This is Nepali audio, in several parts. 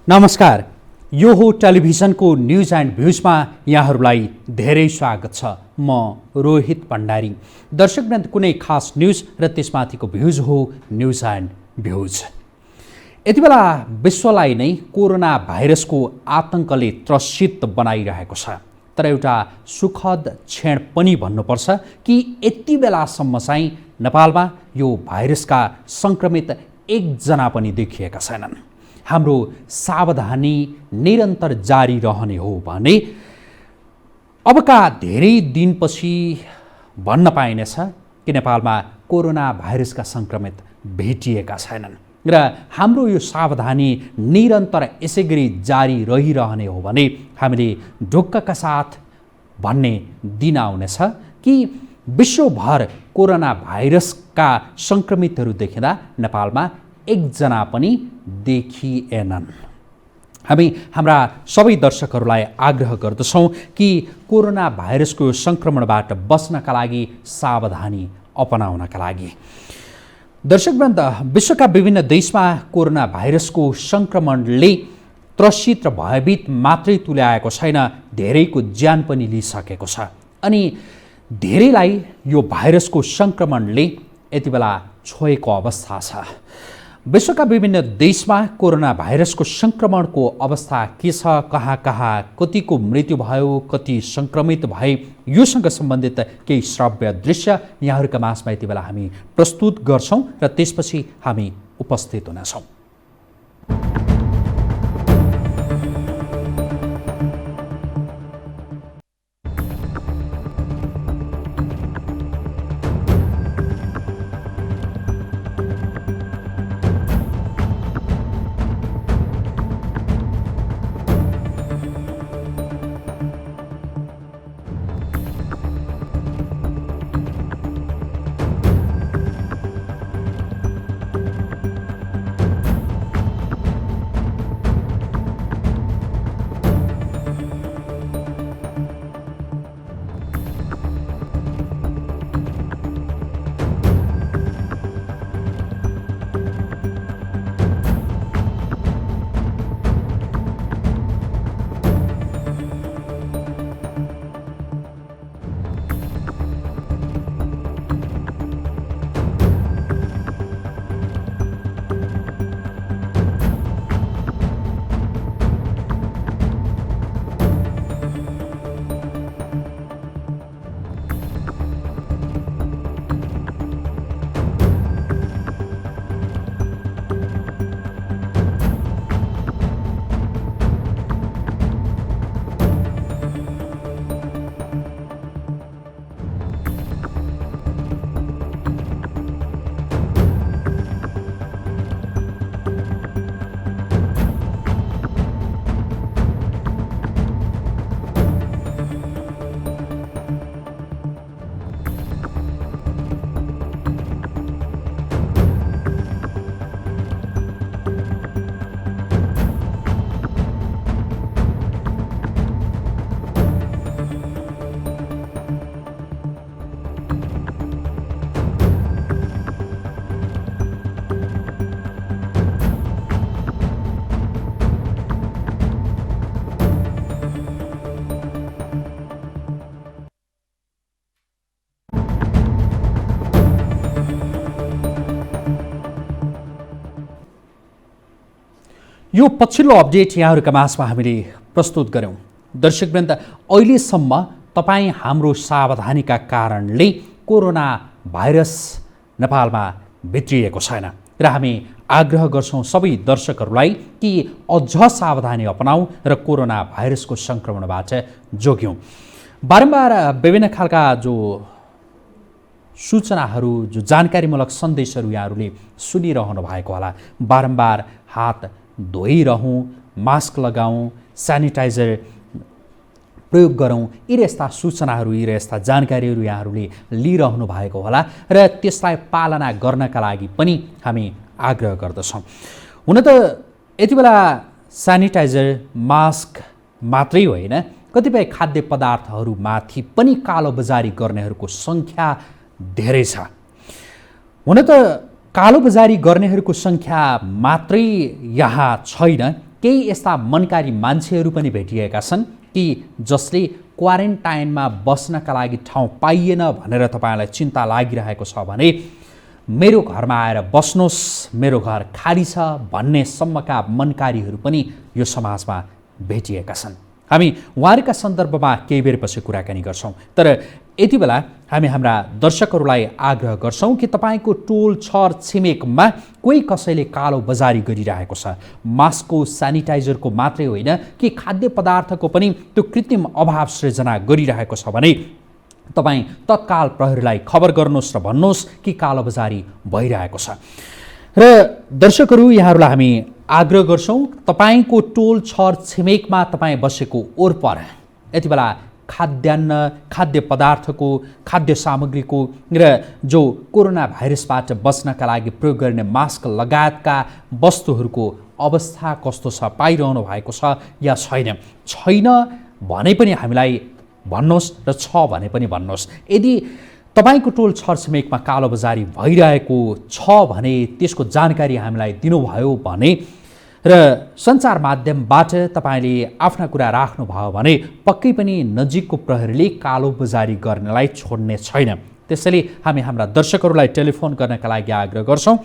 नमस्कार, यो हो टेलिभिजनको न्युज एन्ड भ्युजमा यहाँहरूलाई धेरै स्वागत छ। म रोहित भण्डारी। दर्शकवृन्द, कुनै खास न्युज र त्यसमाथिको भ्युज हो न्युज एन्ड भ्युज। यति बेला विश्वलाई नै कोरोना भाइरसको आतंकले त्रसित बनाइरहेको छ। तर एउटा सुखद क्षण पनि भन्नुपर्छ कि यति बेलासम्म चाहिँ नेपालमा यो भाइरसका सङ्क्रमित एकजना पनि देखिएका छैनन्। हाम्रो सावधानी निरन्तर जारी रहने हो भने अबका धेरै दिनपछि भन्न पाइनेछ कि नेपालमा कोरोना भाइरसका सङ्क्रमित भेटिएका छैनन् र हाम्रो यो सावधानी निरन्तर यसै गरी जारी रहिरहने हो भने हामीले ढुक्कका साथ भन्ने दिन आउनेछ कि विश्वभर कोरोना भाइरसका सङ्क्रमितहरू देखिँदा नेपालमा एकजना पनि देखिएनन्। हामी हाम्रा सबै दर्शकहरूलाई आग्रह गर्दछौँ कि कोरोना भाइरसको सङ्क्रमणबाट बच्नका लागि सावधानी अपनाउनका लागि। दर्शकवृन्द, विश्वका विभिन्न देशमा कोरोना भाइरसको सङ्क्रमणले त्रसित र भयभीत मात्रै तुल्याएको छैन, धेरैको ज्यान पनि लिइसकेको छ। अनि धेरैलाई यो भाइरसको सङ्क्रमणले यति बेला छोएको अवस्था छ। विश्वका विभिन्न देशमा कोरोना भाइरसको सङ्क्रमणको अवस्था के छ, कहाँ कहाँ कतिको मृत्यु भयो, कति सङ्क्रमित भए, योसँग सम्बन्धित केही श्रव्य दृश्य यहाँहरूका माझमा यति बेला हामी प्रस्तुत गर्छौँ र त्यसपछि हामी उपस्थित हुनेछौँ। यो पछिल्लो अपडेट यहाँहरूका माझमा हामीले प्रस्तुत गऱ्यौँ। दर्शकवृन्द, अहिलेसम्म तपाईँ हाम्रो सावधानीका कारणले कोरोना भाइरस नेपालमा भित्रिएको छैन र हामी आग्रह गर्छौँ सबै दर्शकहरूलाई कि अझ सावधानी अपनाऊ र कोरोना भाइरसको सङ्क्रमणबाट जोग्यौँ। बारम्बार विभिन्न खालका जो सूचनाहरू, जो जानकारीमूलक सन्देशहरू यहाँहरूले सुनिरहनु भएको होला। बारम्बार हात धोइरहौँ, मास्क लगाऊँ, सेनिटाइजर प्रयोग गरौँ, यी यस्ता सूचनाहरू, यी यस्ता जानकारीहरू यहाँहरूले लिइरहनु भएको होला र त्यसलाई पालना गर्नका लागि पनि हामी आग्रह गर्दछौँ। हुन त यति बेला सेनिटाइजर, मास्क मात्रै होइन, कतिपय खाद्य पदार्थहरूमाथि पनि कालोबजारी गर्नेहरूको सङ्ख्या धेरै छ। हुन त कालोबजारी गर्नेहरूको सङ्ख्या मात्रै यहाँ छैन, केही यस्ता मनकारी मान्छेहरू पनि भेटिएका छन् कि जसले क्वारेन्टाइनमा बस्नका लागि ठाउँ पाइएन भनेर तपाईँलाई चिन्ता लागिरहेको छ भने मेरो घरमा आएर बस्नुहोस्, मेरो घर खाली छ भन्ने सम्मका मनकारीहरू पनि यो समाजमा भेटिएका छन्। हामी उहाँहरूका सन्दर्भमा केही बेरपछि कुराकानी गर्छौँ। तर यति बेला हामी हाम्रा दर्शकहरूलाई आग्रह गर्छौँ कि तपाईँको टोल छर छिमेकमा कोही कसैले कालो बजारी गरिरहेको छ, मास्कको सेनिटाइजरको मात्रै होइन कि खाद्य पदार्थको पनि त्यो कृत्रिम अभाव सृजना गरिरहेको छ भने तपाईँ तत्काल प्रहरीलाई खबर गर्नुहोस् र भन्नुहोस् कि कालोबजारी भइरहेको छ। र दर्शकहरू, यहाँहरूलाई हामी आग्रह गर्छौँ, तपाईँको टोल छर छिमेकमा तपाईँ बसेको ओरपर यति बेला खाद्यान्न, खाद्य पदार्थको, खाद्य सामग्रीको र जो कोरोना भाइरसबाट बच्नका लागि प्रयोग गर्ने मास्क लगायतका वस्तुहरूको अवस्था कस्तो छ, पाइरहनु भएको छ या छैन? छैन भने पनि हामीलाई भन्नुहोस् र छ भने पनि भन्नुहोस्। यदि तपाईँको टोल छरछिमेकमा कालोबजारी भइरहेको छ भने त्यसको जानकारी हामीलाई दिनुभयो भने र सञ्चार माध्यमबाट तपाईँले आफ्ना कुरा राख्नुभयो भने पक्कै पनि नजिकको प्रहरीले कालोबजारी गर्नेलाई छोड्ने छैन। त्यसैले हामी हाम्रा दर्शकहरूलाई टेलिफोन गर्नका लागि आग्रह गर्छौँ।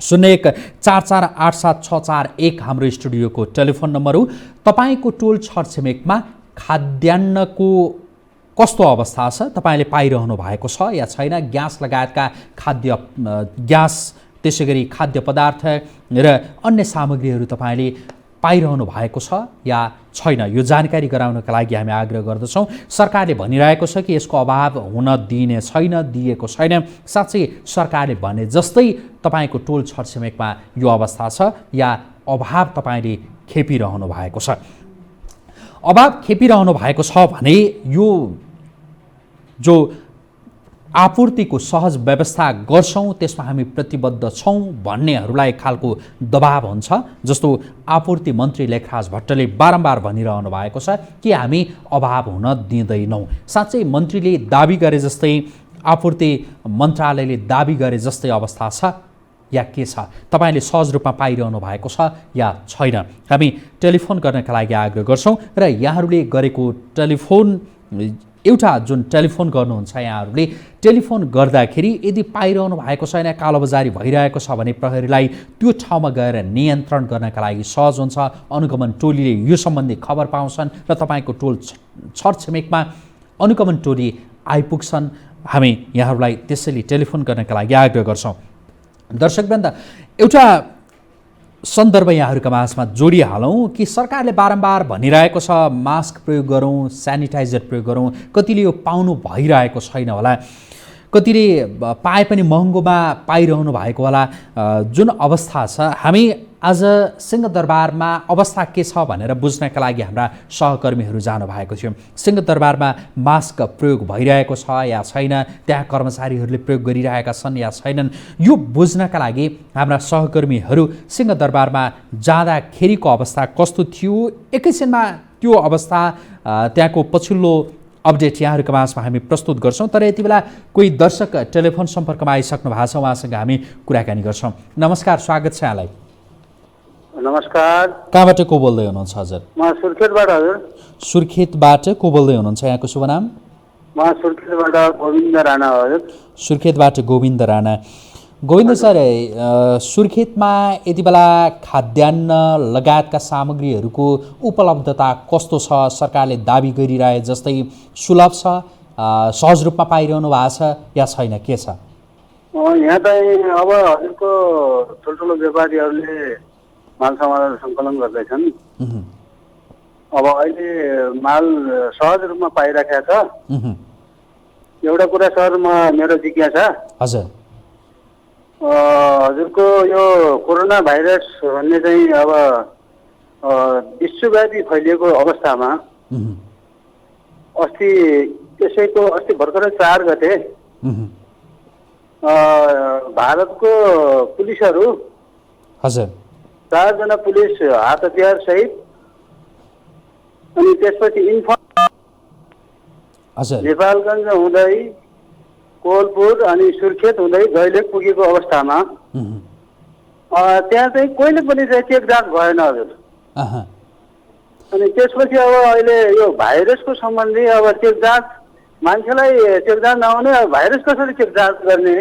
0144876641 हाम्रो स्टुडियोको टेलिफोन नम्बर हो। तपाईँको टोल छरछिमेकमा खाद्यान्नको कस्तो अवस्था छ, तपाईँले पाइरहनु भएको छ या छैन? ग्यास लगायतका खाद्य ग्यास, त्यसै गरी खाद्य पदार्थ र अन्य सामग्रीहरू तपाईँले पाइरहनु भएको छ या छैन? यो जानकारी गराउनका लागि हामी आग्रह गर्दछौँ। सरकारले भनिरहेको छ कि यसको अभाव हुन दिइने छैन, दिएको छैन। साँच्चै सरकारले भने जस्तै तपाईँको टोल छरछिमेकमा यो अवस्था छ या अभाव तपाईँले खेपिरहनु भएको छ? अभाव खेपिरहनु भएको छ भने यो जो आपूर्तिको सहज व्यवस्था गर्छौँ त्यसमा हामी प्रतिबद्ध छौँ भन्नेहरूलाई खालको दबाब हुन्छ। जस्तो आपूर्ति मन्त्री लेखराज भट्टले बारम्बार भनिरहनु भएको छ कि हामी अभाव हुन दिँदैनौँ। साँच्चै मन्त्रीले दाबी गरे जस्तै, आपूर्ति मन्त्रालयले दाबी गरे जस्तै अवस्था छ या के छ? तपाईँले सहज रूपमा पाइरहनु भएको छ या छैन? हामी टेलिफोन गर्नका लागि आग्रह गर्छौँ र यहाँहरूले गरेको टेलिफोन, एउटा जुन टेलिफोन गर्नुहुन्छ यहाँहरूले, टेलिफोन गर्दाखेरि यदि पाइरहनु भएको छैन, कालोबजारी भइरहेको छ भने प्रहरीलाई त्यो ठाउँमा गएर नियन्त्रण गर्नका लागि सहज हुन्छ। अनुगमन टोलीले यो सम्बन्धी खबर पाउँछन् र तपाईँको टोल छरछिमेकमा अनुगमन टोली आइपुग्छन्। हामी यहाँहरूलाई त्यसैले टेलिफोन गर्नका लागि आग्रह गर्छौँ। दर्शकवृन्द, एउटा सन्दर्भ यहाँहरूका माझमा जोडिहालौँ कि सरकारले बारम्बार भनिरहेको छ मास्क प्रयोग गरौँ, सेनिटाइजर प्रयोग गरौँ। कतिले यो पाउनु भइरहेको छैन होला, कतिले पाए पनि महँगोमा पाइरहनु भएको होला। जुन अवस्था छ, हामी आज सिंहदरबारमा अवस्था के छ भनेर बुझ्नका लागि हाम्रा सहकर्मीहरू जानुभएको थियो। सिंहदरबारमा मास्क प्रयोग भइरहेको छ या छैन, त्यहाँ कर्मचारीहरूले प्रयोग गरिरहेका छन् या छैनन्, यो बुझ्नका लागि हाम्रा सहकर्मीहरू सिंहदरबारमा जाँदाखेरिको अवस्था कस्तो थियो, एकैछिनमा त्यो अवस्था, त्यहाँको पछिल्लो अपडेट यहाँहरूका माझमा हामी प्रस्तुत गर्छौँ। तर यति बेला कोही दर्शक टेलिफोन सम्पर्कमा आइसक्नु भएको छ, उहाँसँग हामी कुराकानी गर्छौँ। नमस्कार, स्वागत छ यहाँलाई। नमस्कार। कहाँबाट को बोल्दै हुनुहुन्छ हजुर? म सुर्खेतबाट। हजुर, सुर्खेतबाट को बोल्दै हुनुहुन्छ? यहाँको शुभ नाम? म सुर्खेतबाट गोविन्द राणा। हजुर, सुर्खेतबाट गोविन्द राणा। गोविन्द सर, सुर्खेतमा यति बेला खाद्यान्न लगायतका सामग्रीहरूको उपलब्धता कस्तो छ? सरकारले दाबी गरिरहे जस्तै सुलभ छ, सहज रूपमा पाइरहनु भएको छ या छैन, के छ? यहाँ चाहिँ अब हजुरको ठुल्ठुलो व्यापारीहरूले माल सामान सङ्कलन गर्दैछन्। अब अहिले माल सहज रूपमा पाइराखेको छ। एउटा कुरा सर, मेरो जिज्ञासा, हजुर, हजुरको यो कोरोना भाइरस भन्ने चाहिँ अब विश्वव्यापी फैलिएको अवस्थामा अस्ति भर्खरै 4 गते भारतको पुलिसहरू, हजुर, 4 जना पुलिस हात हतियार सहित अनि त्यसपछि नेपालगञ्ज हुँदै कोलपुर अनि सुर्खेत हुँदै दैलेख पुगेको अवस्थामा त्यहाँ चाहिँ कहिले पनि चाहिँ चेक जाँच भएन। हजुर, अहँ, अनि त्यसपछि अब अहिले यो भाइरसको सम्बन्धी अब चेक जाँच मान्छेलाई चेक जाँच नहुने अब भाइरस कसरी चेक जाँच गर्ने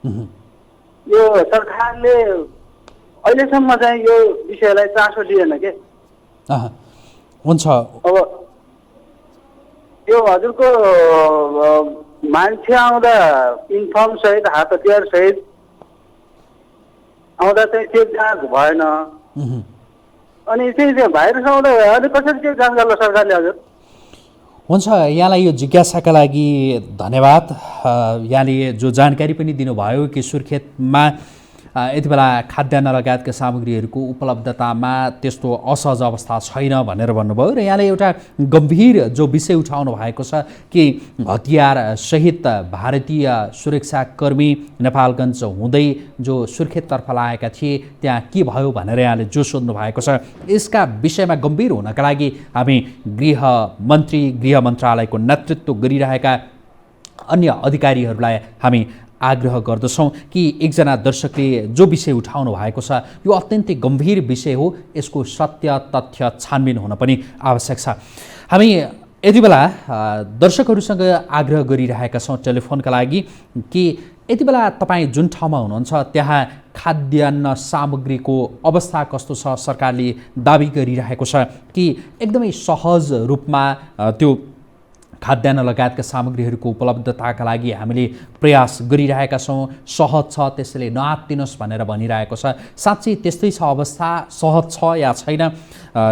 उहुँ, यो सरकारले अहिलेसम्म चाहिँ यो विषयलाई चासो लिएन के। अहँ, हुन्छ। अब यो हजुरको मान्छे आउँदा इन्फर्म सहित हात हतियार सहित आउँदा चाहिँ चेक जाँच भएन। उहुँ, अनि चाहिँ भाइरस आउँदा अहिले कसरी चेक जाँच गर्ला सरकारले हजुर? हुन्छ, यहाँलाई यो जिज्ञासाका लागि धन्यवाद। यहाँले जो जानकारी पनि दिनुभयो कि सुर्खेतमा यति बेला खाद्यान्न लगायतका सामग्रीहरूको उपलब्धतामा त्यस्तो असहज अवस्था छैन भनेर भन्नुभयो र यहाँले एउटा गम्भीर जो विषय उठाउनु भएको छ कि हतियार सहित भारतीय सुरक्षाकर्मी नेपालगञ्ज हुँदै जो सुर्खेततर्फ लागेका थिए त्यहाँ के भयो भनेर यहाँले जो सोध्नु भएको छ, यसका विषयमा गम्भीर हुनका लागि हामी गृह मन्त्रालयको नेतृत्व गरिरहेका अन्य अधिकारीहरूलाई हामी आग्रह गर्दछौँ कि एकजना दर्शकले जो विषय उठाउनु भएको छ यो अत्यन्तै गम्भीर विषय हो, यसको सत्य तथ्य छानबिन हुन पनि आवश्यक छ। हामी यति बेला दर्शकहरूसँग आग्रह गरिरहेका छौँ टेलिफोनका लागि कि यति बेला तपाईँ जुन ठाउँमा हुनुहुन्छ त्यहाँ खाद्यान्न सामग्रीको अवस्था कस्तो छ? सरकारले दाबी गरिरहेको छ कि एकदमै सहज रूपमा त्यो खाद्यान्न लगायतका सामग्रीहरूको उपलब्धताका लागि हामीले प्रयास गरिरहेका छौँ, सहज छ, त्यसैले नआत्तिनुहोस् भनेर भनिरहेको छ। साँच्चै त्यस्तै छ अवस्था, सहज छ या छैन,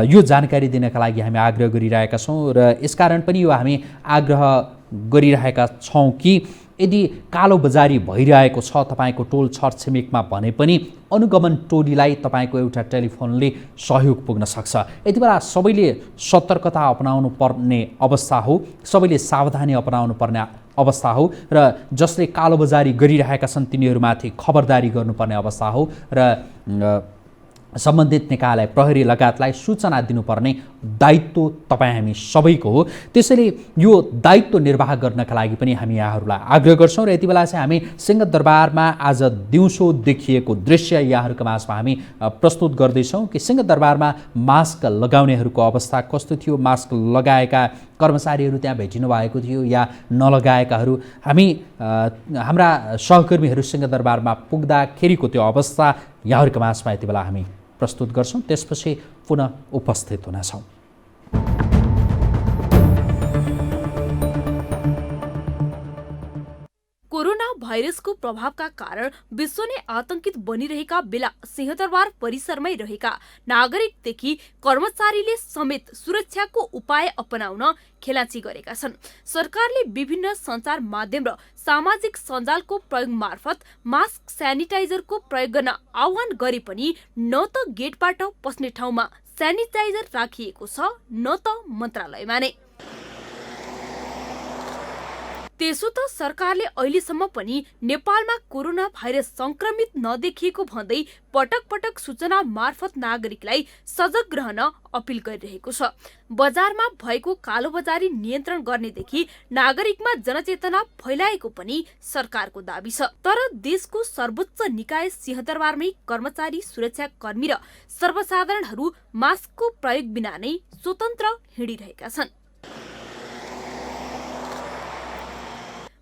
यो जानकारी दिनका लागि हामी आग्रह गरिरहेका छौँ र यसकारण पनि यो हामी आग्रह गरिरहेका छौँ कि यदि कालोबजारी भइरहेको छ तपाईँको टोल छरछिमेकमा भने पनि अनुगमन टोलीलाई तपाईँको एउटा टेलिफोनले सहयोग पुग्न सक्छ। यति बेला सबैले सतर्कता अपनाउनु पर्ने अवस्था हो, सबैले सावधानी अपनाउनु पर्ने अवस्था हो र जसले कालोबजारी गरिरहेका छन् तिनीहरूमाथि खबरदारी गर्नुपर्ने अवस्था हो र सम्बन्धित निकायलाई, प्रहरी लगायतलाई सूचना दिनुपर्ने दायित्व तपाईँ हामी सबैको हो। त्यसैले यो दायित्व निर्वाह गर्नका लागि पनि हामी यहाँहरूलाई आग्रह गर्छौँ र यति बेला चाहिँ हामी सिंहदरबारमा आज दिउँसो देखिएको दृश्य यहाँहरूको माझमा हामी प्रस्तुत गर्दैछौँ कि सिंहदरबारमा मास्क लगाउनेहरूको अवस्था कस्तो थियो, मास्क लगाएका कर्मचारीहरू त्यहाँ भेटिनु भएको थियो या नलगाएकाहरू। हामी हाम्रा सहकर्मीहरू सिंहदरबारमा पुग्दाखेरिको त्यो अवस्था यहाँहरूको माझमा यति बेला हामी प्रस्तुत गर्छौँ, त्यसपछि पुनः उपस्थित हुनेछौँ। कोरोना भाइरसको प्रभावका कारण विश्व नै आतंकित बनिरहेका बेला सिंहदरबार परिसरमै रहेका नागरिकदेखि कर्मचारीले समेत सुरक्षाको उपाय अपनाउन खेलाची गरेका छन्। सरकारले विभिन्न सञ्चार माध्यम र सामाजिक सञ्जालको प्रयोग मार्फत मास्क सेनिटाइजरको प्रयोग गर्न आह्वान गरे पनि न त गेटबाट पस्ने ठाउँमा सेनिटाइजर राखिएको छ न त मन्त्रालयमा नै। त्यसो त सरकारले अहिलेसम्म पनि नेपालमा कोरोना भाइरस संक्रमित नदेखिएको भन्दै पटक पटक सूचना मार्फत नागरिकलाई सजग रहन अपिल गरिरहेको छ। बजारमा भएको कालोबजारी नियन्त्रण गर्नेदेखि नागरिकमा जनचेतना फैलाएको पनि सरकारको दाबी छ। तर देशको सर्वोच्च निकाय सिंहदरबारमै कर्मचारी, सुरक्षाकर्मी र सर्वसाधारणहरू मास्कको प्रयोग बिना नै स्वतन्त्र हिँडिरहेका छन्।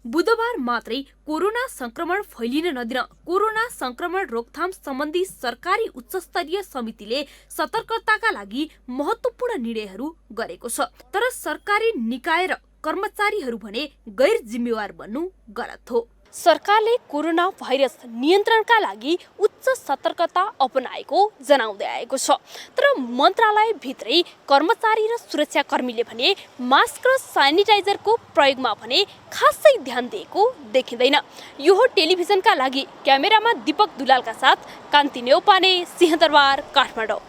बुधबार मात्रै कोरोना संक्रमण फैलिन नदिन कोरोना संक्रमण रोकथाम सम्बन्धी सरकारी उच्चस्तरीय समितिले सतर्कताका लागि महत्त्वपूर्ण निर्णयहरू गरेको छ। तर सरकारी निकाय र कर्मचारीहरू भने गैर जिम्मेवार बन्नु गलत हो। सरकारले कोरोना भाइरस नियन्त्रणका लागि उच्च सतर्कता अपनाएको जनाउँदै आएको छ। तर मन्त्रालय भित्रै कर्मचारी र सुरक्षाकर्मीले भने मास्क र सेनिटाइजरको प्रयोगमा भने खासै ध्यान दिएको देखिँदैन। यो हो टेलिभिजनका लागि क्यामेरामा दीपक दुलालका साथ कान्ति नेउपाने, सिंहदरबार, काठमाडौँ।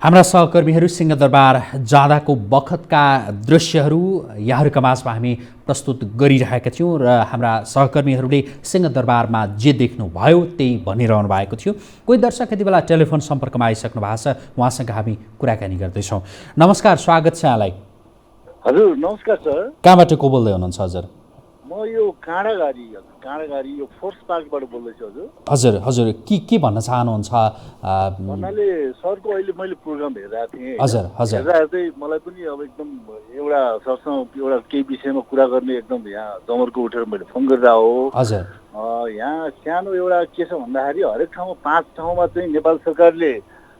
हाम्रा सहकर्मीहरू सिंहदरबार जाँदाको बखतका दृश्यहरू यहाँहरूका माझमा हामी प्रस्तुत गरिरहेका थियौँ र हाम्रा सहकर्मीहरूले सिंहदरबारमा जे देख्नुभयो त्यही भनिरहनु भएको थियो। कोही दर्शक यति बेला टेलिफोन सम्पर्कमा आइसक्नु भएको छ, उहाँसँग हामी कुराकानी गर्दैछौँ। नमस्कार, स्वागत छ यहाँलाई। हजुर नमस्कार सर। कहाँबाट को बोल्दै हुनुहुन्छ हजुर? म यो काँडाघारी यो फोर्स पार्कबाट बोल्दैछु हजुर। हजुर हजुर के भन्न चाहनुहुन्छ? भन्नाले सरको अहिले मैले प्रोग्राम हेरिरहेको थिएँ। हजुर हजुर हेर्दै मलाई पनि अब एकदम एउटा सरसँग एउटा केही विषयमा कुरा गर्ने एकदम यहाँ जमर्को उठेर मैले फोन गरिरहेको हो। हजुर यहाँ सानो एउटा के छ भन्दाखेरि हरेक ठाउँमा 5 ठाउँमा चाहिँ नेपाल सरकारले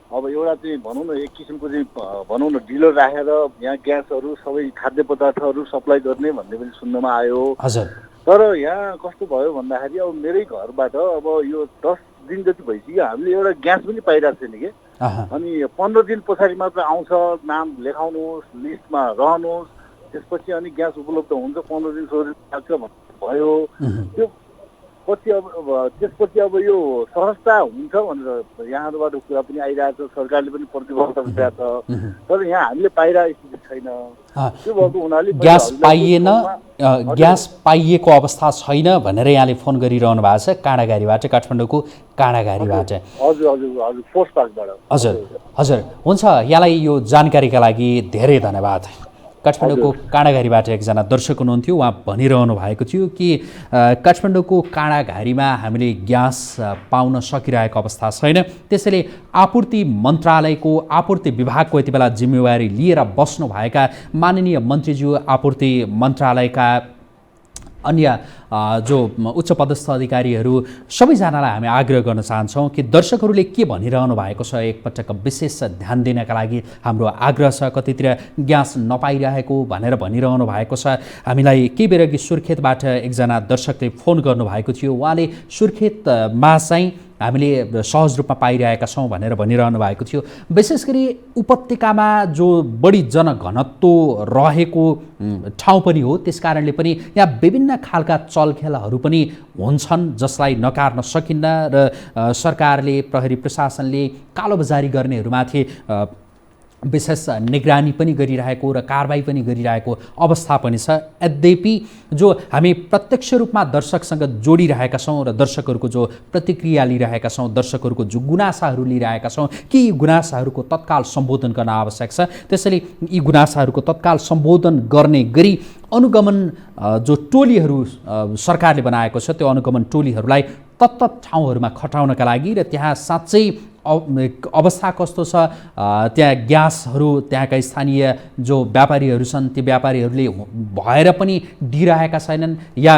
अब एउटा चाहिँ भनौँ न एक किसिमको चाहिँ भनौँ न डिलर राखेर यहाँ ग्यासहरू सबै खाद्य पदार्थहरू सप्लाई गर्ने भन्ने पनि सुन्नमा आयो। हजुर तर यहाँ कस्तो भयो भन्दाखेरि अब मेरै घरबाट अब यो 10 दिन जति भइसक्यो हामीले एउटा ग्यास पनि पाइरहेको छैन कि। अनि 15 दिन पछाडि मात्र आउँछ, नाम लेखाउनुहोस्, लिस्टमा रहनुहोस्, त्यसपछि अनि ग्यास उपलब्ध हुन्छ, 15 दिन 16 दिन लाग्छ भयो। त्यो पछि अब त्यसपछि अब यो सहजता हुन्छ भनेर यहाँबाट कुरा पनि आइरहेको छ, सरकारले पनि प्रतिबद्ध गरिरहेको छ। तर यहाँ हामीले पाइरहेको स्थिति छैन। त्यो भएको हुनाले ग्यास पाइएन, ग्यास पाइएको अवस्था छैन भनेर यहाँले फोन गरिरहनु भएको छ काँडाघारीबाट, काठमाडौँको काँडाघारीबाट। हजुर हजुर हजुर फोर्स पार्कबाट। हजुर हजुर हुन्छ, यहाँलाई यो जानकारीका लागि धेरै धन्यवाद। काठमाडौँको काँडाघारीबाट एकजना दर्शक हुनुहुन्थ्यो, उहाँ भनिरहनु भएको थियो कि काठमाडौँको काँडाघारीमा हामीले ग्यास पाउन सकिरहेको अवस्था छैन, त्यसैले आपूर्ति मन्त्रालयको आपूर्ति विभागको यति बेला जिम्मेवारी लिएर बस्नुभएका माननीय मन्त्रीज्यू, आपूर्ति मन्त्रालयका अन्य जो उच्च पदस्थ अधिकारीहरू सबैजनालाई हामी आग्रह गर्न चाहन्छौँ कि दर्शकहरूले के भनिरहनु भएको छ एकपटक विशेष ध्यान दिनका लागि हाम्रो आग्रह छ। कतितिर ग्यास नपाइरहेको भनेर भनिरहनु भएको छ। हामीलाई केही बेर अघि सुर्खेतबाट एकजना दर्शकले फोन गर्नुभएको थियो, उहाँले सुर्खेतमा चाहिँ हामीले सहज रूपमा पाइरहेका छौँ भनेर भनिरहनु भएको थियो। विशेष गरी उपत्यकामा जो बढी जनघनत्व रहेको ठाउँ पनि हो, त्यस कारणले पनि यहाँ विभिन्न खालका चलखेलहरू पनि हुन्छन् जसलाई नकार्न सकिन्न र सरकारले, प्रहरी प्रशासनले कालोबजारी गर्नेहरूमाथि विशेष निगरानी पनि गरिरहेको र कारबाही पनि गरिरहेको अवस्था पनि छ। यद्यपि जो हामी प्रत्यक्ष रूपमा दर्शकसँग जोडिरहेका छौँ र दर्शकहरूको जो प्रतिक्रिया लिइरहेका छौँ, दर्शकहरूको जो गुनासाहरू लिइरहेका छौँ, कि यी गुनासाहरूको तत्काल सम्बोधन गर्न आवश्यक छ। त्यसैले यी गुनासाहरूको तत्काल सम्बोधन गर्ने गरी अनुगमन जो टोलीहरू सरकारले बनाएको छ, त्यो अनुगमन टोलीहरूलाई तत्त ठाउँहरूमा खटाउनका लागि र त्यहाँ साँच्चै अवस्था कस्तो छ, त्यहाँ ग्यासहरू त्यहाँका स्थानीय जो व्यापारीहरू छन् ती व्यापारीहरूले भएर पनि दिइरहेका छैनन् या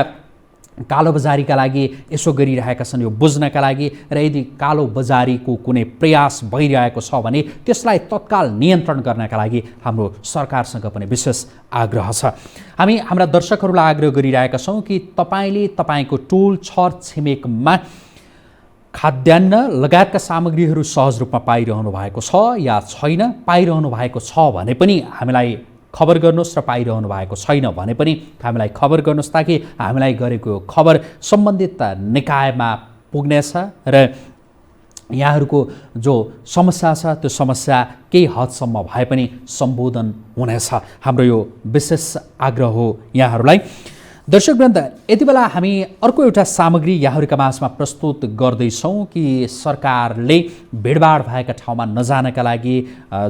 कालोबजारीका लागि यसो गरिरहेका छन्, यो बुझ्नका लागि, र यदि कालोबजारीको कुनै प्रयास भइरहेको छ भने त्यसलाई तत्काल नियन्त्रण गर्नका लागि हाम्रो सरकारसँग पनि विशेष आग्रह छ। हामी हाम्रा दर्शकहरूलाई आग्रह गरिरहेका छौँ कि तपाईँले तपाईँको टोल छर छिमेकमा खाद्यान्न लगायतका सामग्रीहरू सहज रूपमा पाइरहनु भएको छ या छैन, पाइरहनु भएको छ भने पनि हामीलाई खबर गर्नुहोस् र पाइरहनु भएको छैन भने पनि हामीलाई खबर गर्नुहोस्, ताकि हामीलाई गरेको खबर सम्बन्धित निकायमा पुग्नेछ र यहाँहरूको जो समस्या छ त्यो समस्या केही हदसम्म भए पनि सम्बोधन हुनेछ। हाम्रो यो विशेष आग्रह हो यहाँहरूलाई। दर्शकवृन्द, यति बेला हामी अर्को एउटा सामग्री यहाँहरूका माझमा प्रस्तुत गर्दैछौँ कि सरकारले भिडभाड भएका ठाउँमा नजानका लागि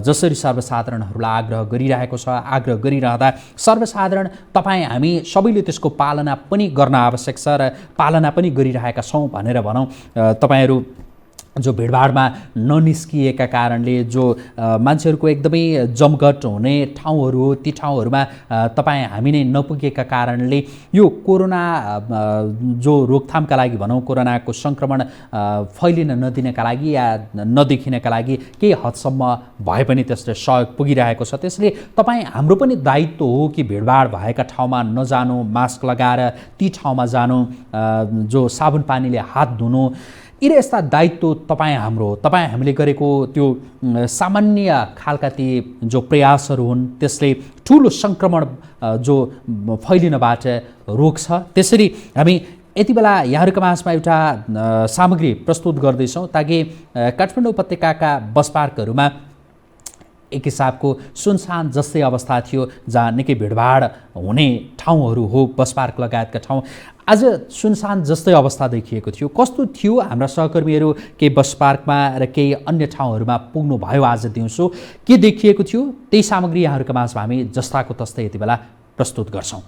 जसरी सर्वसाधारणहरूलाई आग्रह गरिरहेको छ, आग्रह गरिरहँदा सर्वसाधारण तपाईँ हामी सबैले त्यसको पालना पनि गर्न आवश्यक छ र पालना पनि गरिरहेका छौँ भनेर भनौँ। तपाईँहरू जो भिडभाडमा ननिस्किएका कारणले जो मान्छेहरूको एकदमै जमघट हुने ठाउँहरू हो, ती ठाउँहरूमा तपाईँ हामी नै नपुगेका कारणले यो कोरोना जो रोकथामका लागि भनौँ, कोरोनाको सङ्क्रमण फैलिन नदिनका लागि या नदेखिनका लागि केही हदसम्म भए पनि त्यसले सहयोग पुगिरहेको छ। त्यसले तपाईँ हाम्रो पनि दायित्व हो कि भिडभाड भएका ठाउँमा नजानु, मास्क लगाएर ती ठाउँमा जानु, जो साबुन पानीले हात धुनु, यी यस्ता दायित्व तपाईँ हाम्रो हो। तपाईँ हामीले गरेको त्यो सामान्य खालका ती जो प्रयासहरू हुन् त्यसले ठुलो सङ्क्रमण जो फैलिनबाट रोक्छ। त्यसरी हामी यति बेला यहाँहरूका माझमा एउटा सामग्री प्रस्तुत गर्दैछौँ ताकि काठमाडौँ उपत्यकाका बस पार्कहरूमा एक हिसाबको सुनसान जस्तै अवस्था थियो, जहाँ निकै भिडभाड हुने ठाउँहरू हो बस पार्क लगायतका ठाउँ, आज सुनसान जस्तै अवस्था देखिएको थियो। कस्तो थियो, हाम्रा सहकर्मीहरू केही बस पार्कमा र केही अन्य ठाउँहरूमा पुग्नु भयो आज दिउँसो, के देखिएको थियो, त्यही सामग्री यहाँहरूका माझमा हामी जस्ताको तस्तै यति बेला प्रस्तुत गर्छौँ।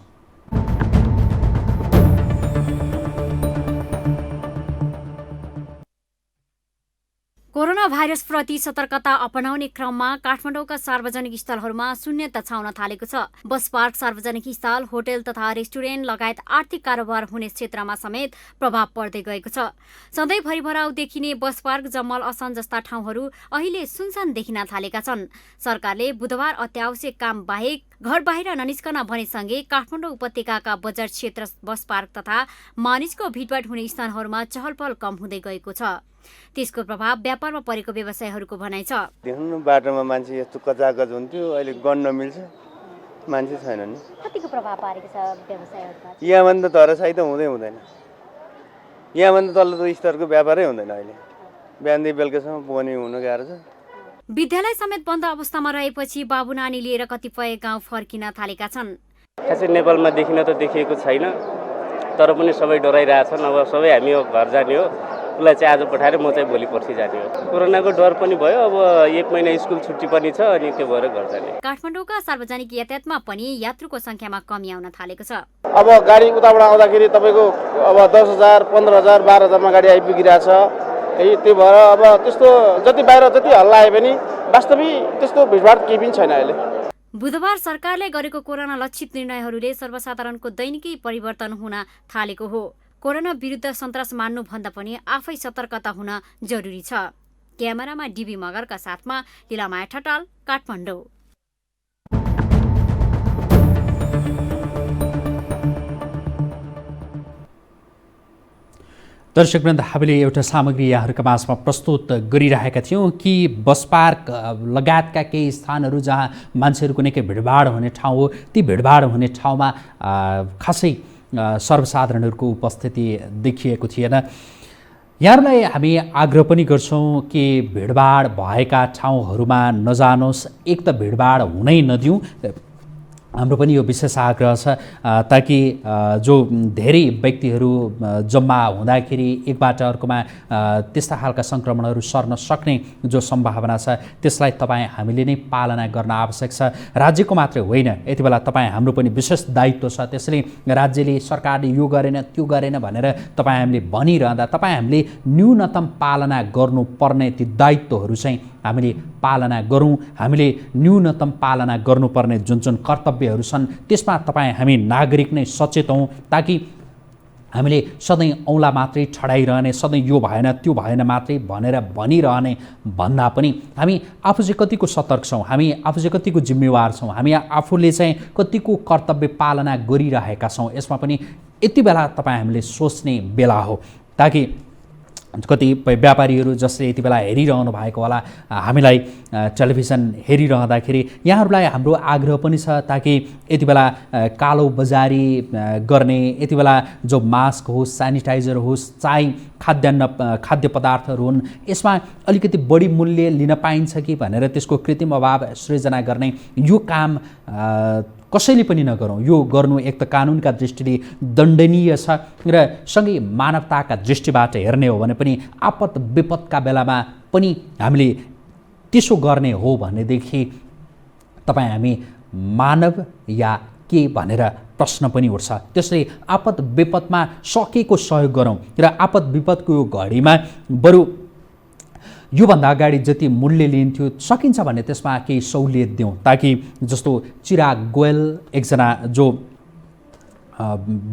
भाइरसप्रति सतर्कता अपनाउने क्रममा काठमाडौँका सार्वजनिक स्थलहरूमा शून्यता छाउन थालेको छ। बस पार्क, सार्वजनिक स्थल, होटल तथा रेस्टुरेन्ट लगायत आर्थिक कारोबार हुने क्षेत्रमा समेत प्रभाव पर्दै गएको छ। सधैँभरि भराउ देखिने बस पार्क, जम्मल, असन जस्ता ठाउँहरू अहिले सुनसान देखिन थालेका छन्। सरकारले बुधबार अत्यावश्यक काम बाहेक घर बाहिर ननिस्कन भनेसँगै काठमाडौँ उपत्यकाका बजार क्षेत्र, बस पार्क तथा मानिसको भिडभाड हुने स्थानहरूमा चहलपहल कम हुँदै गएको छ। त्यसको प्रभाव व्यापारमा परेको व्यवसायहरूको भनाइ छ। देख्नु बाटोमा मान्छे यस्तो कचाकच हुन्थ्यो, अहिले गन्न मिल्छ, मान्छे छैन नि। कतिको प्रभाव पारेको छ व्यवसायहरूमा? यहाँभन्दा तर सही त हुँदैन। यहाँभन्दा तल्लो स्तरको व्यापारै हुँदैन अहिले। बिहानदेखि बेलुकासम्म बोनी हुन गाह्रो छ। विद्यालय समेत बन्द अवस्थामा रहेपछि बाबु नानी लिएर कतिपय गाउँ फर्किन थालेका छन्। खासै नेपालमा देखिन त देखिएको छैन, तर पनि सबै डराइरहेछन्। अब सबै हामी घर जाने हो, उसलाई चाहिँ आज पठाएर म चाहिँ भोलि पर्सि जाने हो। कोरोनाको डर पनि भयो, अब 1 महिना स्कुल छुट्टी पनि छ, अनि त्यो भएर घर जाने। काठमाडौँका सार्वजनिक यातायातमा पनि यात्रुको संख्यामा कमी आउन थालेको छ। अब गाडी उताबाट आउँदाखेरि तपाईँको अब 10,000, 15,000, 12,000मा गाडी आइपुगिरहेछ। त्यो भएर अब त्यस्तो जति बाहिर जति हल्ला आए पनि वास्तविक त्यस्तो भिडभाड केही पनि छैन अहिले। बुधबार सरकारले गरेको कोरोना लक्षित निर्णयहरूले सर्वसाधारणको दैनिकी परिवर्तन हुन थालेको हो। कोरोना विरुद्ध सन्तास मान्नुभन्दा पनि आफै सतर्कता हुन जरुरी छ। क्यामेरामा डीबी मगरका साथमा लीलामाया ठटाल, काठमाडौँ। दर्शकवृन्द, हामीले एउटा सामग्री यहाँहरूका माझमा प्रस्तुत गरिरहेका थियौँ कि बस पार्क लगायतका केही स्थानहरू जहाँ मान्छेहरूको निकै भिडभाड हुने ठाउँ हो, ती भिडभाड हुने ठाउँमा खासै सर्वसाधारणहरूको उपस्थिति देखिएको थिएन। यहाँहरूलाई हामी आग्रह पनि गर्छौँ कि भिडभाड भएका ठाउँहरूमा नजानुहोस्, एक त भिडभाड हुनै नदिउँ। हाम्रो पनि यो विशेष आग्रह छ ताकि जो धेरै व्यक्तिहरू जम्मा हुँदाखेरि एकबाट अर्कोमा त्यस्ता खालका सङ्क्रमणहरू सर्न सक्ने जो सम्भावना छ त्यसलाई तपाईँ हामीले नै पालना गर्न आवश्यक छ। राज्यको मात्रै होइन, यति बेला तपाईँ हाम्रो पनि विशेष दायित्व छ। त्यसैले राज्यले, सरकारले यो गरेन त्यो गरेन भनेर तपाईँ हामीले भनिरहँदा तपाईँ हामीले न्यूनतम पालना गर्नुपर्ने ती दायित्वहरू चाहिँ हामीले पालना गरौँ। हामीले न्यूनतम पालना गर्नुपर्ने जुन जुन कर्तव्यहरू छन् त्यसमा तपाईँ हामी नागरिक नै सचेत हौँ, ताकि हामीले सधैँ औँला मात्रै ठडाइरहने, सधैँ यो भएन त्यो भएन मात्रै भनेर भनिरहने भन्दा पनि हामी आफू चाहिँ कतिको सतर्क छौँ, हामी आफू चाहिँ कतिको जिम्मेवार छौँ, हामी आफूले चाहिँ कतिको कर्तव्य पालना गरिरहेका छौँ, यसमा पनि यति बेला तपाईँ हामीले सोच्ने बेला हो। ताकि कतिपय व्यापारीहरू जसले यति बेला हेरिरहनु भएको होला, हामीलाई टेलिभिजन हेरिरहँदाखेरि यहाँहरूलाई हाम्रो आग्रह पनि छ ताकि यति बेला कालो बजारी गर्ने, यति बेला जो मास्क होस्, सेनिटाइजर होस्, चाहे खाद्य पदार्थहरू हुन्, यसमा अलिकति बढी मूल्य लिन पाइन्छ कि भनेर त्यसको कृत्रिम अभाव सृजना गर्ने यो काम कसैले पनि नगरौँ। यो गर्नु एक त कानुनका दृष्टिले दण्डनीय छ र सँगै मानवताका दृष्टिबाट हेर्ने हो भने पनि आपत विपदका बेलामा पनि हामीले त्यसो गर्ने हो भनेदेखि तपाईँ हामी मानव या के भनेर प्रश्न पनि उठ्छ। त्यसैले आपत विपदमा सकेको सहयोग गरौँ र आपत विपदको यो घडीमा बरु योभन्दा अगाडि जति मूल्य लिन्थ्यो सकिन्छ भने त्यसमा केही सहुलियत दिउँ, ताकि जस्तो चिराग गोयल एकजना जो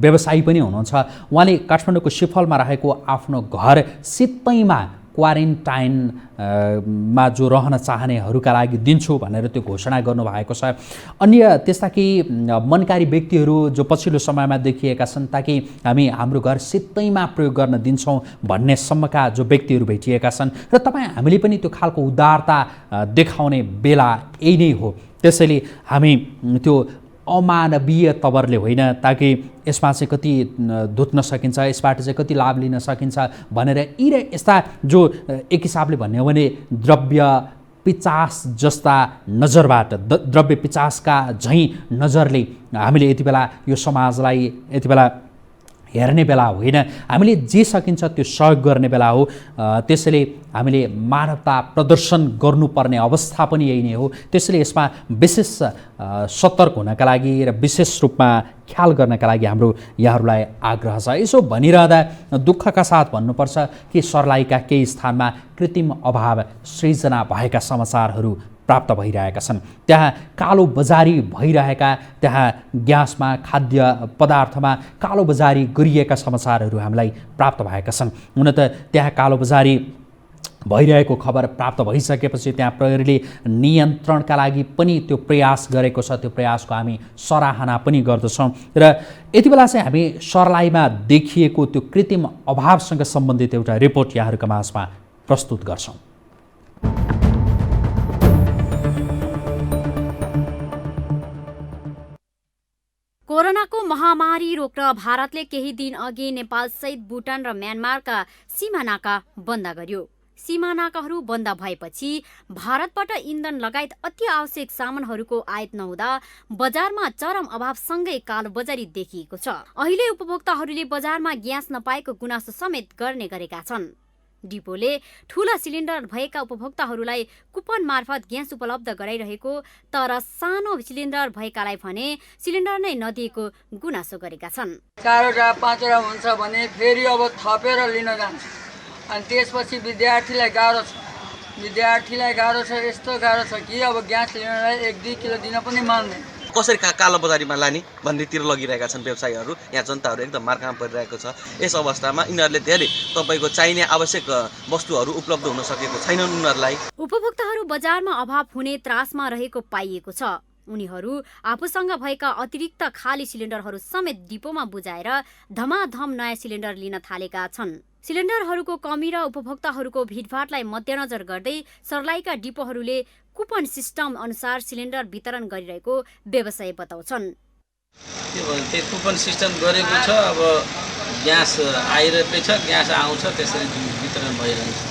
व्यवसायी पनि हुनुहुन्छ, उहाँले काठमाडौँको सिफलमा रहेको आफ्नो घर सित्तैमा क्वारेन्टाइनमा जो रहन चाहनेहरूका लागि दिन्छु भनेर त्यो घोषणा गर्नुभएको छ। अन्य त्यस्ता केही मनकारी व्यक्तिहरू जो पछिल्लो समयमा देखिएका छन्, ताकि हामी हाम्रो घर सित्तैमा प्रयोग गर्न दिन्छौँ भन्ने सम्मका जो व्यक्तिहरू भेटिएका छन् र तपाईँ हामीले पनि त्यो खालको उदारता देखाउने बेला यही नै हो। त्यसैले हामी त्यो अमानवीय तवरले होइन, ताकि यसमा चाहिँ कति धुत्न सकिन्छ, यसबाट चाहिँ कति लाभ लिन सकिन्छ भनेर यी र यस्ता जो एक हिसाबले भन्ने हो भने द्रव्य पिचास जस्ता नजरबाट, द्रव्य पिचासका झैँ नजरले हामीले यति बेला यो समाजलाई, यति बेला हेर्ने बेला होइन, हामीले जे सकिन्छ त्यो सहयोग गर्ने बेला हो। त्यसैले हामीले मानवता प्रदर्शन गर्नुपर्ने अवस्था पनि यही नै हो। त्यसैले यसमा विशेष सतर्क हुनका लागि र विशेष रूपमा ख्याल गर्नका लागि हाम्रो यहाँहरूलाई आग्रह छ। यसो भनिरहँदा दुःखका साथ भन्नुपर्छ कि सर्लाहीका केही स्थानमा कृत्रिम अभाव सृजना भएका समाचारहरू प्राप्त भइरहेका छन्। त्यहाँ कालो बजारी भइरहेका, त्यहाँ ग्यासमा, खाद्य पदार्थमा कालो बजारी गरिएका समाचारहरू हामीलाई प्राप्त भएका छन्। हुन त त्यहाँ कालो बजारी भइरहेको खबर प्राप्त भइसकेपछि त्यहाँ प्रहरीले नियन्त्रणका लागि पनि त्यो प्रयास गरेको छ। त्यो प्रयासको हामी सराहना पनि गर्दछौँ। र यति बेला चाहिँ हामी सर्लाहीमा देखिएको त्यो कृत्रिम अभावसँग सम्बन्धित एउटा रिपोर्ट यहाँहरूका माझमा प्रस्तुत गर्छौँ। कोरोनाको महामारी रोक्न भारतले केही दिन अघि नेपालसहित भुटान र म्यानमारका सीमा नाका बन्द गर्यो। सीमा नाकाहरू बन्द भएपछि भारतबाट इन्धन लगायत अति आवश्यक सामानहरूको आयात नहुँदा बजारमा चरम अभावसँगै कालोबजारी देखिएको छ। अहिले उपभोक्ताहरूले बजारमा ग्यास नपाएको गुनासो समेत गर्ने गरेका छन्। डिपोले ठूला सिलिन्डर भएका उपभोक्ताहरूलाई कुपन मार्फत ग्यास उपलब्ध गराइरहेको, तर सानो सिलिन्डर भएकालाई भने सिलिन्डर नै नदिएको गुनासो गरेका छन्। 4वटा 5वटा हुन्छ भने फेरि अब थपेर लिन जान्छ, अनि त्यसपछि विद्यार्थीलाई गाह्रो छ। यस्तो गाह्रो छ कि अब ग्यास सिलिन्डरलाई 1-2 किलो दिन पनि मान्दैन। कसरी कालो बजारीमा लाने भन्नेतिर लगिरहेका छन् व्यवसायीहरू। यहाँ जनताहरू एकदम मार्कामा परिरहेको छ। यस अवस्थामा यिनीहरूले धेरै तपाईँको चाहिने आवश्यक वस्तुहरू उपलब्ध हुन सकेको छैनन् उनीहरूलाई। उपभोक्ताहरू बजारमा अभाव हुने त्रासमा रहेको पाइएको छ। उनीहरू आफूसँग भएका अतिरिक्त खाली सिलिन्डरहरू समेत डिपोमा बुझाएर धमाधम नयाँ सिलिन्डर लिन थालेका छन्। सिलिन्डरहरूको कमी र उपभोक्ताहरूको भिडभाडलाई मध्यनजर गर्दै सर्लाहीका डिपोहरूले कुपन सिस्टम अनुसार सिलिन्डर वितरण गरिरहेको व्यवसायी बताउँछन्। त्यो कुपन सिस्टम गरेको छ। अब ग्यास आइरहेको छ, ग्यास आउँछ, त्यसरी वितरण भइरहेको छ।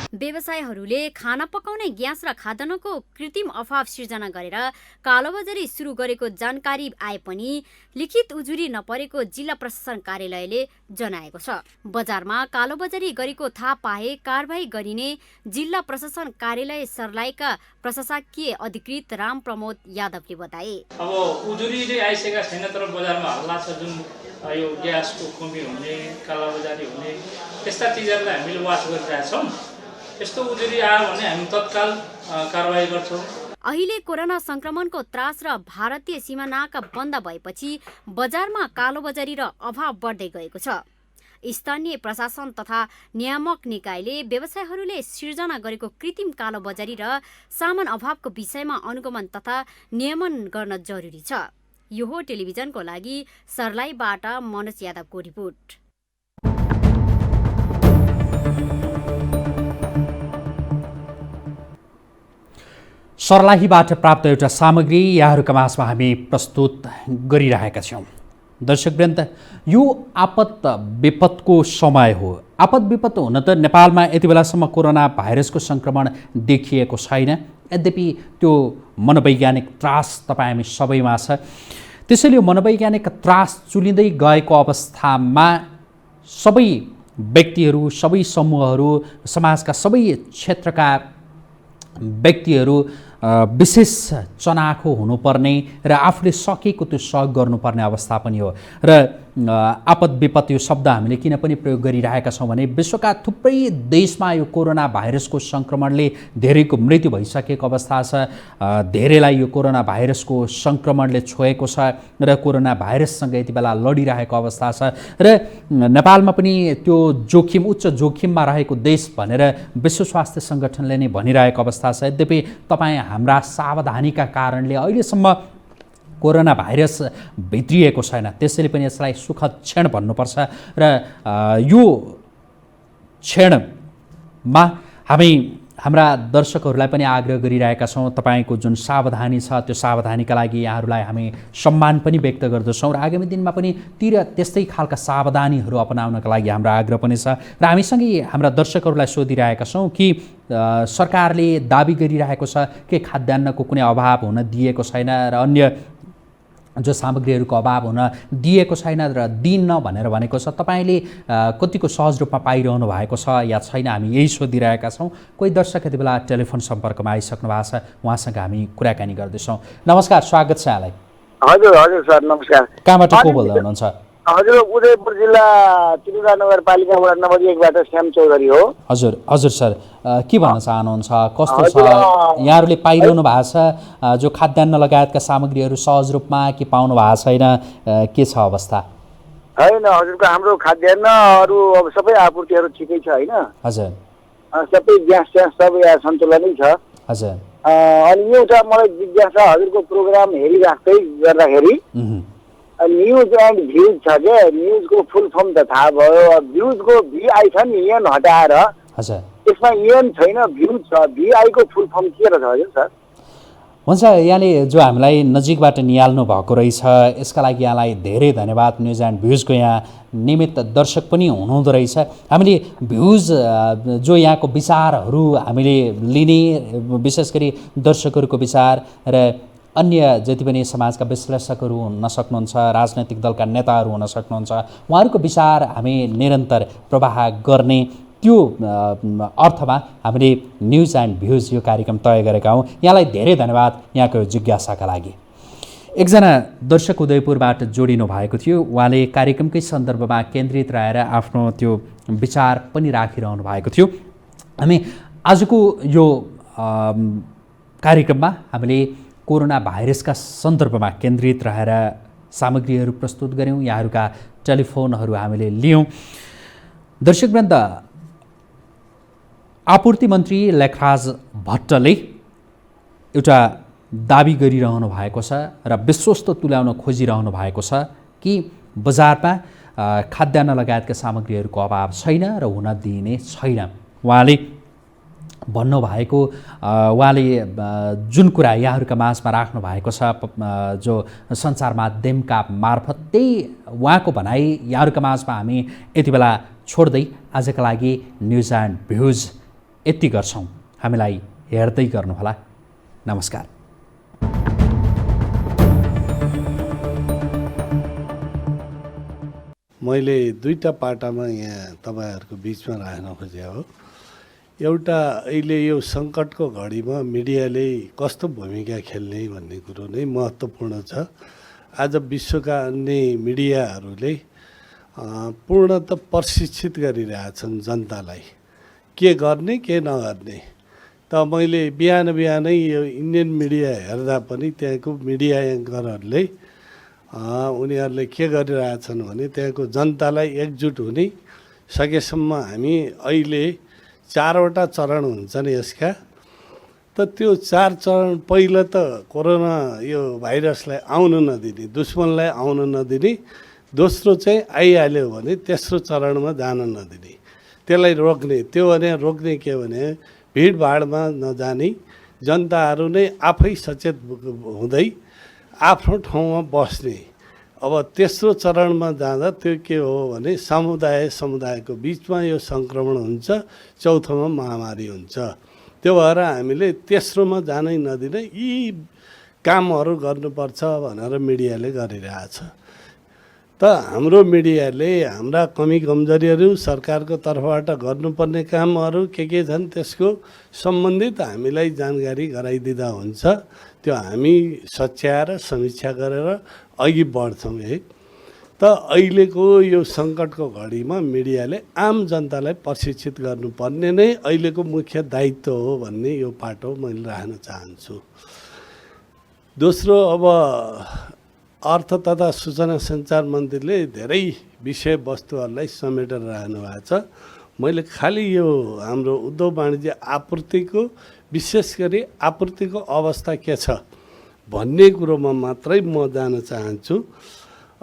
व्यवसायीहरूले खाना पकाउने ग्यास र खाद्यान्नको कृत्रिम अभाव सिर्जना गरेर कालोबजारी सुरु गरेको जानकारी आए पनि लिखित उजुरी नपरेको जिल्ला प्रशासन कार्यालयले जनाएको छ। बजारमा कालोबजारी गरेको थाहा पाए कारबाही गरिने जिल्ला प्रशासन कार्यालय सर्लाहीका प्रशासकीय अधिकृत राम प्रमोद यादवले बताए। अब उजुरी चाहिँ आइसकेका छैन, तर बजारमा हल्ला छ जुन यो ग्यासको कमी हुने, कालोबजारी हुने, त्यस्ता चिजहरूलाई हामीले वाच गरिरहेछौँ। यस्तो उजुरी आयो भने हामी तत्काल कारबाही गर्छौँ। अहिले कोरोना संक्रमणको त्रास र भारतीय सीमा नाका बन्द भएपछि बजारमा कालोबजारी र अभाव बढ्दै गएको छ। स्थानीय प्रशासन तथा नियामक निकायले व्यवसायीहरूले सिर्जना गरेको कृत्रिम कालोबजारी र सामान अभावको विषयमा अनुगमन तथा नियमन गर्न जरुरी छ। यो हो टेलिभिजनको लागि सर्लाहीबाट मनोज यादवको रिपोर्ट। सर्लाहीबाट प्राप्त एउटा सामग्री यहाँहरूका माझमा हामी प्रस्तुत गरिरहेका छौँ। दर्शकवृन्द, यो आपत विपदको समय हो। आपत विपद हुन त नेपालमा यति बेलासम्म कोरोना भाइरसको सङ्क्रमण देखिएको छैन। यद्यपि त्यो मनोवैज्ञानिक त्रास तपाईँ हामी सबैमा छ। त्यसैले यो मनोवैज्ञानिक त्रास चुलिँदै गएको अवस्थामा सबै व्यक्तिहरू, सबै समूहहरू, समाजका सबै क्षेत्रका व्यक्तिहरू विशेष चनाखो हुनुपर्ने र आफूले सकेको त्यो सहयोग गर्नुपर्ने अवस्था पनि हो। र आपद विपद यो शब्द हामीले किन पनि प्रयोग गरिरहेका छौँ भने विश्वका थुप्रै देशमा यो कोरोना भाइरसको सङ्क्रमणले धेरैको मृत्यु भइसकेको अवस्था छ। धेरैलाई यो कोरोना भाइरसको सङ्क्रमणले छोएको छ र कोरोना भाइरससँग यति बेला लडिरहेको अवस्था छ। र नेपालमा पनि त्यो जोखिम, उच्च जोखिममा रहेको देश भनेर विश्व स्वास्थ्य सङ्गठनले नै भनिरहेको अवस्था छ। यद्यपि तपाईँ हाम्रा सावधानीका कारणले अहिलेसम्म कोरोना भाइरस भित्रिएको छैन। त्यसैले पनि यसलाई सुखद क्षण भन्नुपर्छ र यो क्षणमा हामी हाम्रा दर्शकहरूलाई पनि आग्रह गरिरहेका छौँ। तपाईँको जुन सावधानी छ त्यो सावधानीका लागि यहाँहरूलाई हामी सम्मान पनि व्यक्त गर्दछौँ र आगामी दिनमा पनि त्यस्तै खालका सावधानीहरू अपनाउनका लागि हाम्रो आग्रह पनि छ। र हामीसँगै हाम्रा दर्शकहरूलाई सोधिरहेका छौँ कि सरकारले दाबी गरिरहेको छ कि खाद्यान्नको कुनै अभाव हुन दिएको छैन र अन्य जो सामग्रीहरूको अभाव हुन दिएको छैन र दिन्न भनेर भनेको छ। तपाईँले कतिको सहज रूपमा पाइरहनु भएको छ या छैन, हामी यही सोधिरहेका छौँ। कोही दर्शक यति बेला टेलिफोन सम्पर्कमा आइसक्नु भएको छ, उहाँसँग हामी कुराकानी गर्दैछौँ। नमस्कार, स्वागत छ यहाँलाई। हजुर हजुर सर, नमस्कार। कहाँबाट को बोल्दै हुनुहुन्छ? हजुर, उदयपुर जिल्ला तिरुगा नगरपालिका वडा नम्बर 1 बाट श्याम चौधरी हो। हजुर हजुर सर, के भन्न चाहनुहुन्छ? कस्तो छ यहाँहरूले पाइरहनु भएको छ जो खाद्यान्न लगायतका सामग्रीहरू सहज रूपमा कि पाउनु भएको छैन, के छ अवस्था? होइन हजुरको हाम्रो खाद्यान्नहरू अब सबै आपूर्तिहरू ठिकै छ होइन? हजुर, सबै ग्यास सबै सन्तुलनै छ। हजुर। अनि एउटा मलाई जिज्ञासा, हजुरको प्रोग्राम हेरिराख्दै गर्दाखेरि न्युज एन्ड भ्युज छ क्या, न्युजको फुल फर्म त थाहा भयो, भ्युजको VI छ नि, एन हटाएर त्यसमा एन छैन, भ्युज छ। VI को फुल फर्म के रहेछ हजुर सर? हुन्छ, यहाँले जो हामीलाई नजिकबाट निहाल्नु भएको रहेछ, यसका लागि यहाँलाई धेरै धन्यवाद। न्युज एन्ड भ्युजको यहाँ नियमित दर्शक पनि हुनुहुँदो रहेछ। हामीले भ्युज जो यहाँको विचारहरू हामीले लिने, विशेष गरी दर्शकहरूको विचार र अन्य जति पनि समाजका विश्लेषकहरू हुन सक्नुहुन्छ, राजनैतिक दलका नेताहरू हुन सक्नुहुन्छ, उहाँहरूको विचार हामी निरन्तर प्रवाह गर्ने त्यो अर्थमा हामीले न्युज एन्ड भ्युज यो कार्यक्रम तय गरेका हौँ। यहाँलाई धेरै धन्यवाद यहाँको जिज्ञासाका लागि। एकजना दर्शक उदयपुरबाट जोडिनु भएको थियो, उहाँले कार्यक्रमकै सन्दर्भमा केन्द्रित रहेर आफ्नो त्यो विचार पनि राखिरहनु भएको थियो। हामी आजको यो कार्यक्रममा हामीले कोरोना भाइरसका सन्दर्भमा केन्द्रित रहेर सामग्रीहरू प्रस्तुत गऱ्यौँ, यहाँहरूका टेलिफोनहरू हामीले लियौँ। दर्शकवृन्द, आपूर्ति मन्त्री लेखराज भट्टले एउटा दाबी गरिरहनु भएको छ र विश्वस्त तुल्याउन खोजिरहनु भएको छ कि बजारमा खाद्यान्न लगायतका सामग्रीहरूको अभाव छैन र हुन दिइने छैन। उहाँले भन्नुभएको, उहाँले जुन कुरा यहाँहरूका माझमा राख्नु भएको छ जो सञ्चार माध्यमका मार्फत, त्यही उहाँको भनाइ यहाँहरूका माझमा हामी यति बेला छोड्दै आजका लागि न्युज एन्ड भ्युज यति गर्छौँ। हामीलाई हेर्दै गर्नुहोला। नमस्कार। मैले दुईटा पाटामा यहाँ तपाईँहरूको बिचमा राख्न खोजेँ हो। एउटा, अहिले यो सङ्कटको घडीमा मिडियाले कस्तो भूमिका खेल्ने भन्ने कुरो नै महत्त्वपूर्ण छ। आज विश्वका अन्य मिडियाहरूले पूर्णतः प्रशिक्षित गरिरहेछन् जनतालाई के गर्ने के नगर्ने। त मैले बिहानै यो इन्डियन मिडिया हेर्दा पनि त्यहाँको मिडिया एङ्करहरूले उनीहरूले के गरिरहेछन् भने त्यहाँको जनतालाई एकजुट हुने सकेसम्म हामी अहिले 4वटा चरण हुन्छन् यसका, त त्यो 4 चरण पहिला त कोरोना यो भाइरसलाई आउन नदिने, दुश्मनलाई आउन नदिने, दोस्रो चाहिँ आइहाल्यो भने तेस्रो चरणमा जान नदिने, त्यसलाई रोक्ने। त्यो भने रोक्ने के भने भिडभाडमा नजाने, जनताहरू नै आफै सचेत हुँदै आफ्नो ठाउँमा बस्ने। अब तेस्रो चरणमा जाँदा त्यो के हो भने समुदायको बिचमा यो सङ्क्रमण हुन्छ, चौथोमा महामारी हुन्छ। त्यो भएर हामीले तेस्रोमा जानै नदिने यी कामहरू गर्नुपर्छ भनेर मिडियाले गरिरहेछ। त हाम्रो मिडियाले हाम्रा कमी कमजोरीहरू सरकारको तर्फबाट गर्नुपर्ने कामहरू के छन् त्यसको सम्बन्धित हामीलाई जानकारी गराइदिँदा हुन्छ। त्यो हामी सच्याएर समीक्षा गरेर अघि बढ्छौँ। त अहिलेको यो सङ्कटको घडीमा मिडियाले आम जनतालाई प्रशिक्षित गर्नुपर्ने नै अहिलेको मुख्य दायित्व हो भन्ने यो पाटो मैले राख्न चाहन्छु। दोस्रो, अब अर्थ तथा सूचना सञ्चार मन्त्रीले धेरै विषयवस्तुहरूलाई समेटेर राख्नु भएको छ। मैले खालि यो हाम्रो उद्योग वाणिज्य आपूर्तिको, विशेष गरी आपूर्तिको अवस्था के छ भन्ने कुरोमा मात्रै म जान चाहन्छु।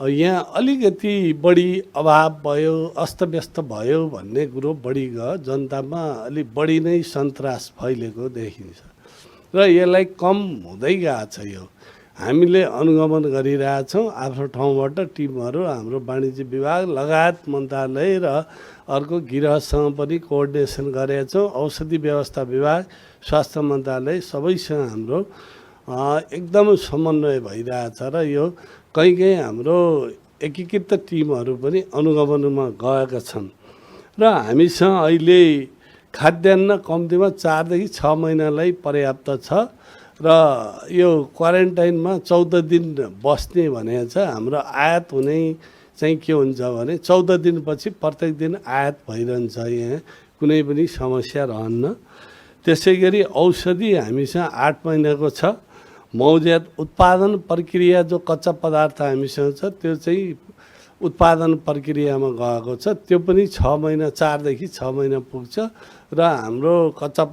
यहाँ अलिकति बढी अभाव भयो, अस्तव्यस्त भयो भन्ने कुरो बढी गयो, जनतामा अलिक बढी नै सन्तास फैलेको देखिन्छ र यसलाई कम हुँदै गएको छ। यो हामीले अनुगमन गरिरहेछौँ आफ्नो ठाउँबाट। टिमहरू हाम्रो वाणिज्य विभाग लगायत मन्त्रालय र अर्को गृहसँग पनि कोअर्डिनेसन गरेका छौँ। औषधि व्यवस्था विभाग, स्वास्थ्य मन्त्रालय सबैसँग हाम्रो एकदम समन्वय भइरहेछ र यो कहीँ हाम्रो एकीकृत टिमहरू पनि अनुगमनमा गएका छन् र हामीसँग अहिले खाद्यान्न कम्तीमा 4 देखि 6 महिनालाई पर्याप्त छ र यो क्वारेन्टाइनमा 14 दिन बस्ने भनेको छ। हाम्रो आयात हुने चाहिँ के हुन्छ भने 14 दिनपछि प्रत्येक दिन आयात भइरहन्छ, यहाँ कुनै पनि समस्या रहन्न। त्यसै गरी औषधि हामीसँग 8 महिनाको छ। मौज्यात उत्पादन प्रक्रिया जो कच्चा पदार्थ हामीसँग छ त्यो चाहिँ उत्पादन प्रक्रियामा गएको छ, त्यो पनि 6 महिना 4 देखि 6 महिना पुग्छ र हाम्रो कच्चा